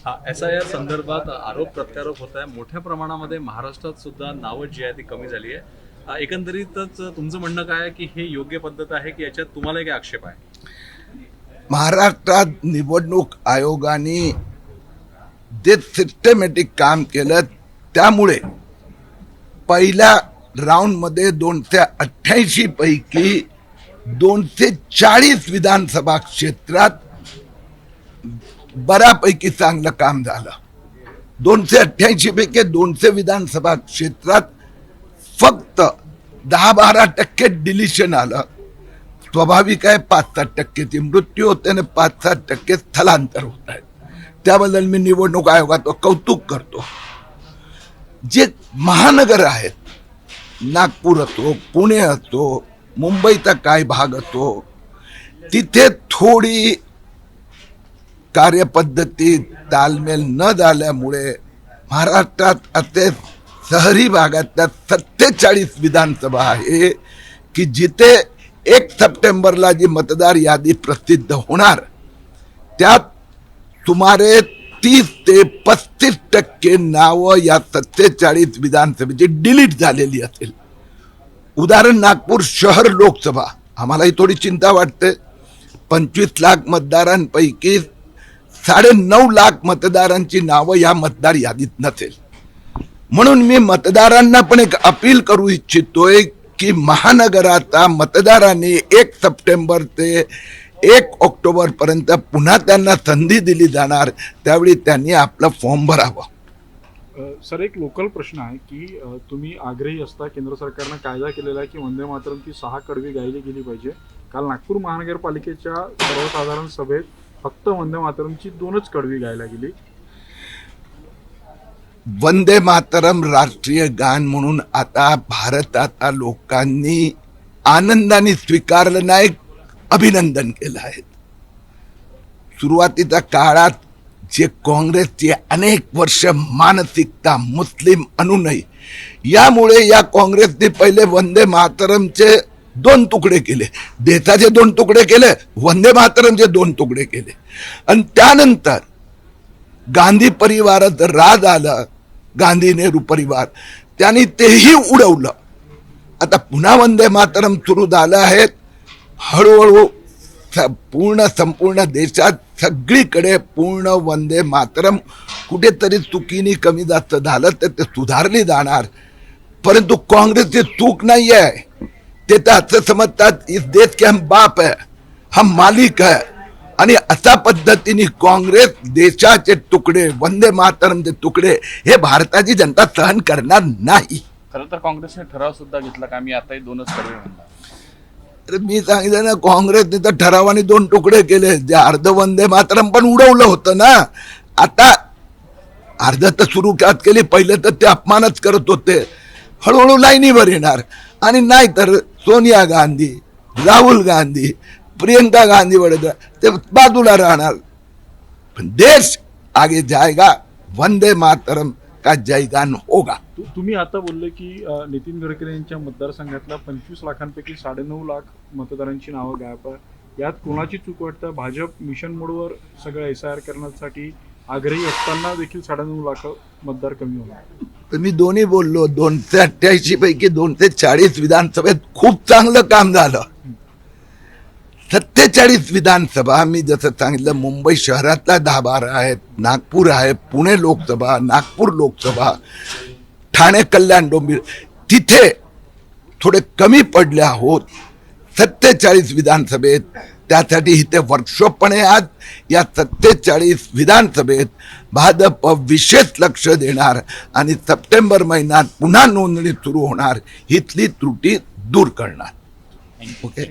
SIR संदर्भात आरोप प्रत्यारोप होत आहे मोठ्या प्रमाणामध्ये. महाराष्ट्रात सुद्धा नावं जी आहे ती कमी झाली आहे. एकंदरीतच तुमचं म्हणणं काय आहे की हे योग्य पद्धत आहे की याच्यात तुम्हाला काय आक्षेप आहे? महाराष्ट्रात निवडणूक आयोगाने जे सिस्टमॅटिक काम केलं त्यामुळे पहिल्या राऊंडमध्ये 288 पैकी 240 विधानसभा क्षेत्रात बऱ्यापैकी चांगलं काम झालं. 288 पैकी 200 विधानसभा क्षेत्रात फक्त 10-12% डिलिशन आलं. स्वाभाविक आहे, 5-7% मृत्यू होते आणि 5-7% स्थलांतर होत आहेत. त्याबद्दल मी निवडणूक आयोगाचं कौतुक करतो. जे महानगर आहेत, नागपूर असो, पुणे असो, मुंबईचा काही भाग असो, तिथे थोडी कार्यपद्धती तालमेल न झाल्यामुळे महाराष्ट्रात असे शहरी भागातल्या 47 विधानसभा आहे की जिथे 1 सप्टेंबरला जी मतदार यादी प्रसिद्ध होणार त्यात सुमारे 30 ते 35% नावं या 47 विधानसभेची डिलीट झालेली असेल. उदाहरण नागपूर शहर लोकसभा, आम्हालाही थोडी चिंता वाटते. 25 लाख मतदारांपैकी 9.5 लाख मतदारांची नावं या मतदार यादीत नसेल. म्हणून मी मतदारांना पण एक अपील करू इच्छितोय की महानगराचा मतदारांनी 1 सप्टेंबर ते 1 ऑक्टोबर पर्यंत पुन्हा त्यांना संधी दिली जाणार, त्यावेळी त्यांनी आपला फॉर्म भरावा. सर, एक लोकल प्रश्न आहे की तुम्ही आग्रही असता, केंद्र सरकारनं कायदा केलेला आहे की वंदे मातरमची 6 कडवी गायली गेली पाहिजे. काल नागपूर महानगरपालिकेच्या सर्वसाधारण सभेत फक्त वंदे मातरमची 2च कडवी गायला गेली. वंदे मातरम राष्ट्रीय गान म्हणून आता भारताच्या लोकांनी आनंदाने स्वीकारलं नाही, अभिनंदन केलं आहे. सुरुवातीच्या काळात जे काँग्रेसची अनेक वर्ष मानसिकता मुस्लिम अनुनय, यामुळे या काँग्रेसने पहिले वंदे मातरमचे 2 तुकडे केले, देशाचे 2 तुकडे केले, वंदे मातरमचे 2 तुकडे केले. आणि त्यानंतर गांधी परिवारात राज आलं, गांधी नेहरू परिवार, त्यांनी तेही उडवलं. आता पुन्हा वंदे मातरम सुरू झालं आहे. हळूहळू संपूर्ण देशात सगळीकडे पूर्ण वंदे मातरम, कुठेतरी चुकीने कमी जास्त झालं तर ते सुधारली जाणार. परंतु काँग्रेसची चूक नाही आहे. ते तर असं समजतात इस देश के हम बाप है, हम मालिक है, आणि अशा पद्धतीने काँग्रेस देशाचे तुकडे, वंदे मातरमचे तुकडे हे भारताची जनता सहन करणार नाही. खरं तर काँग्रेसने ठराव सुद्धा घेतला का आम्ही आताही 2च कडवे म्हणणार. मी सांगितलं ना, काँग्रेसने तर ठरावाने 2 तुकडे केले. जे अर्ध वंदे मातरम पण उडवलं होतं ना. आता अर्ध तर सुरू केली, पहिले तर ते अपमानच करत होते. हळूहळू लाईनीवर येणार, आणि नाही तर सोनिया गांधी, राहुल गांधी, प्रियंका गांधी वगैरे ते बाजूला राहणार. पण देश आगे जाएगा, वंदे मातरम का जयगान होगा. तुम्ही आता बोलले की नितीन गडकरी यांच्या मतदारसंघातल्या 25 लाखांपैकी 9.5 लाख मतदारांची नावं गायब आहे. यात कोणाची चूक वाटतं? भाजप मिशन मोडवर सगळं SIR करण्यासाठी आग्रही असताना देखील 9.5 लाख मतदार कमी होणार. तर मी दोन्ही बोललो, 288 पैकी 240 विधानसभेत खूप चांगलं काम झालं. 47 विधानसभा मी जसं सांगितलं, मुंबई शहरातल्या 10-12 आहेत, नागपूर आहे, पुणे लोकसभा, नागपूर लोकसभा, ठाणे, कल्याण, डोंबिवली, तिथे थोडे कमी पडले आहोत 47 विधानसभेत. त्यासाठी इथे वर्कशॉप पण आहे. आज या 47 विधानसभेत भाजप विशेष लक्ष देणार आणि सप्टेंबर महिन्यात पुन्हा नोंदणी सुरू होणार, इथली त्रुटी दूर करणार. ओके.